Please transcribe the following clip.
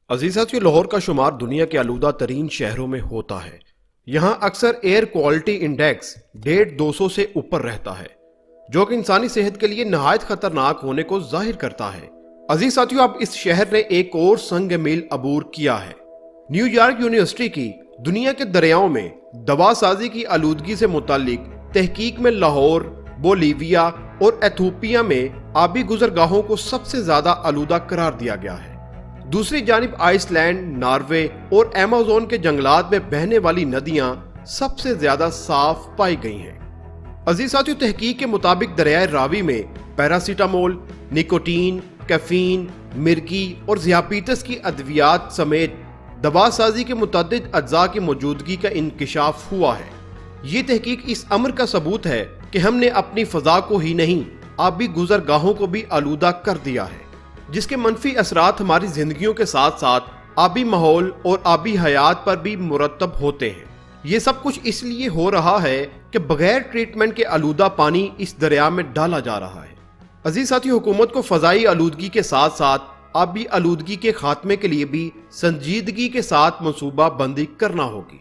عزیز ساتھیو، لاہور کا شمار دنیا کے آلودہ ترین شہروں میں ہوتا ہے۔ یہاں اکثر ایئر کوالٹی انڈیکس 150-200 سے اوپر رہتا ہے، جو کہ انسانی صحت کے لیے نہایت خطرناک ہونے کو ظاہر کرتا ہے۔ عزیز ساتھیو، اب اس شہر نے ایک اور سنگ میل عبور کیا ہے۔ نیو یارک یونیورسٹی کی دنیا کے دریاؤں میں دوا سازی کی آلودگی سے متعلق تحقیق میں لاہور، بولیویا اور ایتھوپیا میں آبی گزرگاہوں کو سب سے زیادہ آلودہ قرار دیا گیا ہے۔ دوسری جانب آئس لینڈ، ناروے اور ایمیزون کے جنگلات میں بہنے والی ندیاں سب سے زیادہ صاف پائی گئی ہیں۔ عزیز ساتھیو، تحقیق کے مطابق دریائے راوی میں پیراسیٹامول، نکوٹین، کیفین، مرگی اور ذیابیطس کی ادویات سمیت دوا سازی کے متعدد اجزاء کی موجودگی کا انکشاف ہوا ہے۔ یہ تحقیق اس امر کا ثبوت ہے کہ ہم نے اپنی فضا کو ہی نہیں، آبی گزرگاہوں کو بھی آلودہ کر دیا ہے، جس کے منفی اثرات ہماری زندگیوں کے ساتھ ساتھ آبی ماحول اور آبی حیات پر بھی مرتب ہوتے ہیں۔ یہ سب کچھ اس لیے ہو رہا ہے کہ بغیر ٹریٹمنٹ کے آلودہ پانی اس دریا میں ڈالا جا رہا ہے۔ عزیز ساتھی، حکومت کو فضائی آلودگی کے ساتھ ساتھ آبی آلودگی کے خاتمے کے لیے بھی سنجیدگی کے ساتھ منصوبہ بندی کرنا ہوگی۔